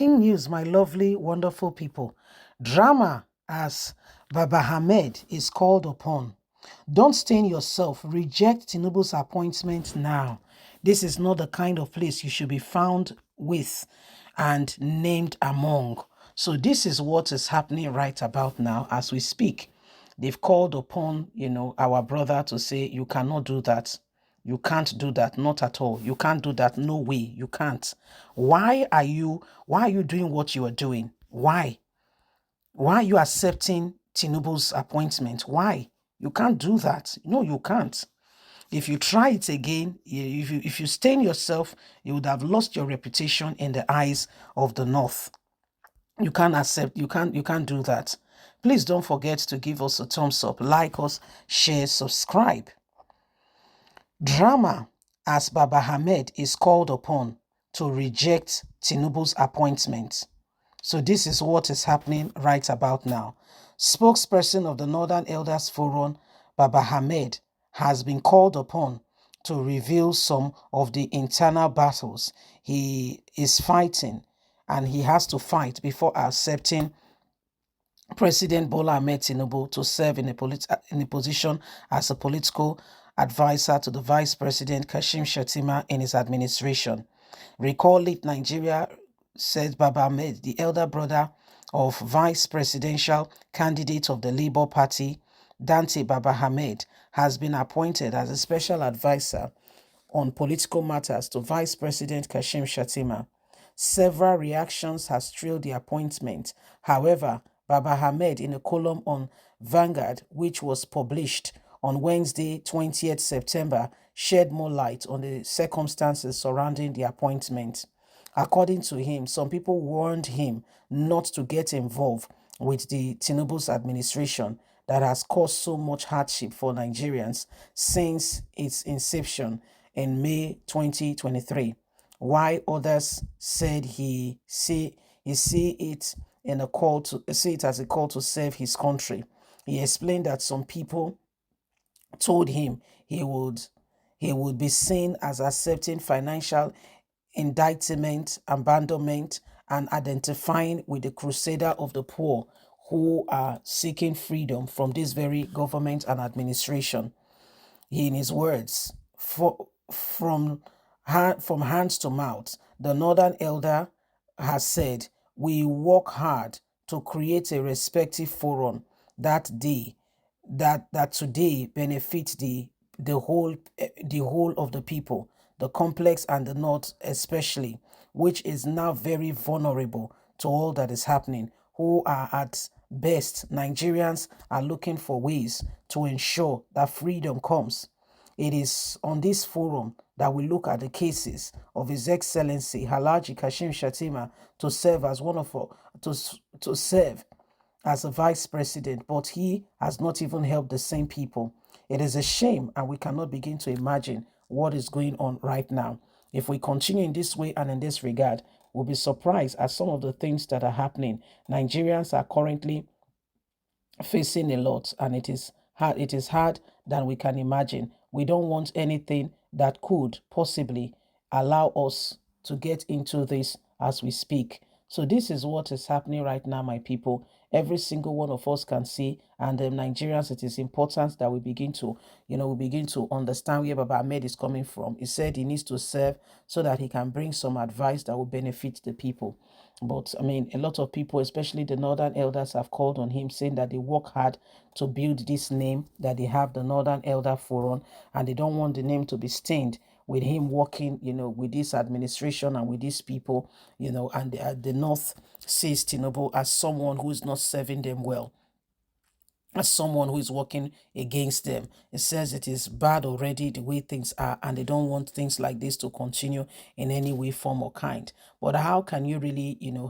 In news, my lovely, wonderful people. Drama as Baba Ahmed is called upon. Don't stain yourself. Reject Tinubu's appointment now. This is not the kind of place you should be found with and named among. So this is what is happening right about now as we speak. They've called upon, our brother to say, you cannot do that. You can't do that, not at all. You can't do that. No way. You can't. Why are you doing what you are doing? Why? Why are you accepting Tinubu's appointment? Why? You can't do that. No, you can't. If you try it again, if you stain yourself, you would have lost your reputation in the eyes of the North. You can't accept, you can't do that. Please don't forget to give us a thumbs up, like us, share, subscribe. Drama as Baba Ahmed is called upon to reject Tinubu's appointment. So this is what is happening right about now. Spokesperson of the Northern Elders Forum, Baba Ahmed, has been called upon to reveal some of the internal battles he is fighting, and he has to fight before accepting President Bola Ahmed Tinubu to serve in a position as a political advisor to the Vice President Kashim Shettima in his administration. Recall late Nigeria, said Baba Ahmed, the elder brother of Vice Presidential candidate of the Labour Party, Dante Baba Ahmed, has been appointed as a special advisor on political matters to Vice President Kashim Shettima. Several reactions has trailed the appointment. However, Baba Ahmed, in a column on Vanguard, which was published on Wednesday, 20th September, shed more light on the circumstances surrounding the appointment. According to him, some people warned him not to get involved with the Tinubu's administration that has caused so much hardship for Nigerians since its inception in May 2023. While others said he see it in a call to see it as a call to serve his country. He explained that some people told him he would be seen as accepting financial indictment, abandonment, and identifying with the crusader of the poor who are seeking freedom from this very government and administration. In his words, from hands to mouth, the Northern Elder has said, we work hard to create a respective forum that day that today benefits the whole of the people, the complex and the North especially, which is now very vulnerable to all that is happening, who are at best Nigerians are looking for ways to ensure that freedom comes. It is on this forum that we look at the cases of His Excellency Halaji Kashim Shatima to serve as to serve as a vice president, but he has not even helped the same people. It is a shame, and we cannot begin to imagine what is going on right now. If we continue in this way and in this regard, we'll be surprised at some of the things that are happening. Nigerians are currently facing a lot, and it is hard than we can imagine. We don't want anything that could possibly allow us to get into this as we speak. So this is what is happening right now, my people. Every single one of us can see, and Nigerians, it is important that we begin to understand where Baba Ahmed is coming from. He said he needs to serve so that he can bring some advice that will benefit the people. But I mean, a lot of people, especially the Northern Elders, have called on him, saying that they work hard to build this name, that they have the Northern Elder Forum, and they don't want the name to be stained with him working, with this administration and with these people, and the North sees Tinubu as someone who is not serving them well, as someone who is working against them. It says it is bad already the way things are, and they don't want things like this to continue in any way, form, or kind. But how can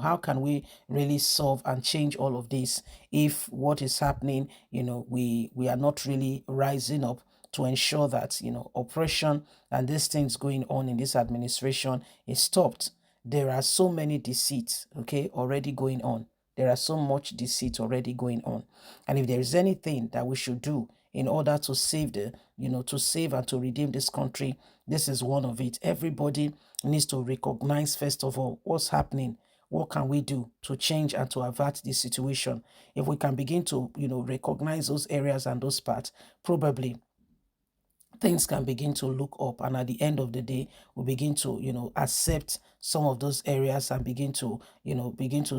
how can we really solve and change all of this if what is happening, we are not really rising up to ensure that, oppression and these things going on in this administration is stopped? There are so many deceits, okay, already going on. There are so much deceit already going on. And if there is anything that we should do in order to save and to redeem this country, this is one of it. Everybody needs to recognize, first of all, what's happening. what can we do to change and to avert this situation? If we can begin to, recognize those areas and those parts, probably things can begin to look up, and at the end of the day we begin to accept some of those areas and begin to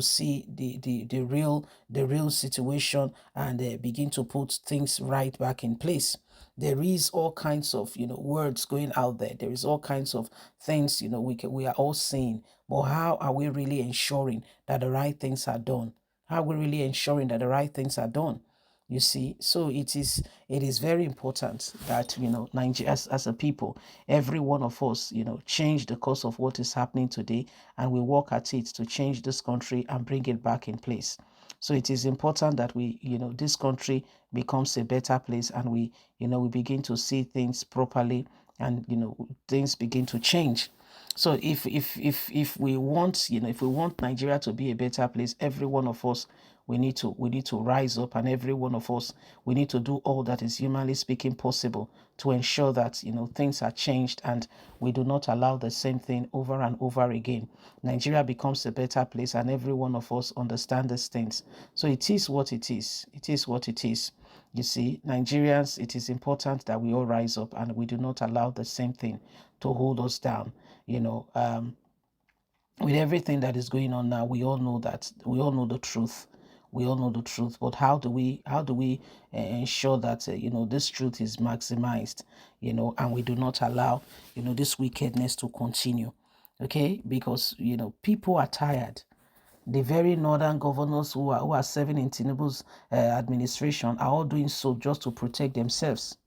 see the real situation, and begin to put things right back in place. There is all kinds of words going out there. There is all kinds of things we are all seeing, but how are we really ensuring that the right things are done? How are we really ensuring that the right things are done? You see, so it is very important that Nigeria, as a people, every one of us change the course of what is happening today, and we work at it to change this country and bring it back in place. So it is important that we this country becomes a better place, and we begin to see things properly, and things begin to change. So if we want Nigeria to be a better place, every one of us, we need to rise up, and every one of us, we need to do all that is humanly speaking possible to ensure that things are changed, and we do not allow the same thing over and over again. Nigeria becomes a better place, and every one of us understand these things. So it is what it is. It is what it is. You see, Nigerians, it is important that we all rise up, and we do not allow the same thing to hold us down. With everything that is going on now, we all know the truth. We all know the truth, but how do we ensure that this truth is maximized, and we do not allow this wickedness to continue? Okay, because people are tired. The very northern governors who are serving in Tinubu's administration are all doing so just to protect themselves.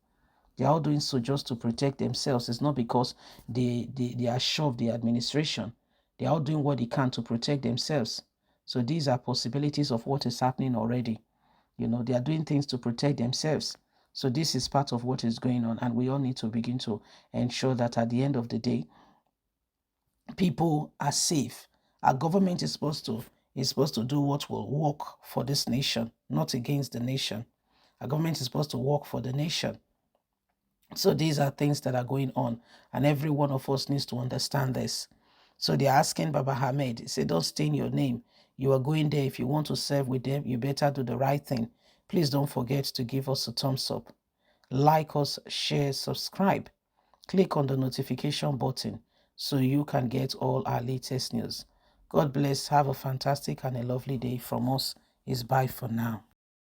They are all doing so just to protect themselves. It's not because they are sure of the administration. They are all doing what they can to protect themselves. So these are possibilities of what is happening already. They are doing things to protect themselves. So this is part of what is going on, and we all need to begin to ensure that at the end of the day, people are safe. Our government is supposed to do what will work for this nation, not against the nation. Our government is supposed to work for the nation. So these are things that are going on, and every one of us needs to understand this. So they're asking Baba Ahmed, say, don't stain your name. You are going there. If you want to serve with them, you better do the right thing. Please don't forget to give us a thumbs up. Like us, share, subscribe. Click on the notification button so you can get all our latest news. God bless. Have a fantastic and a lovely day from us. Is bye for now.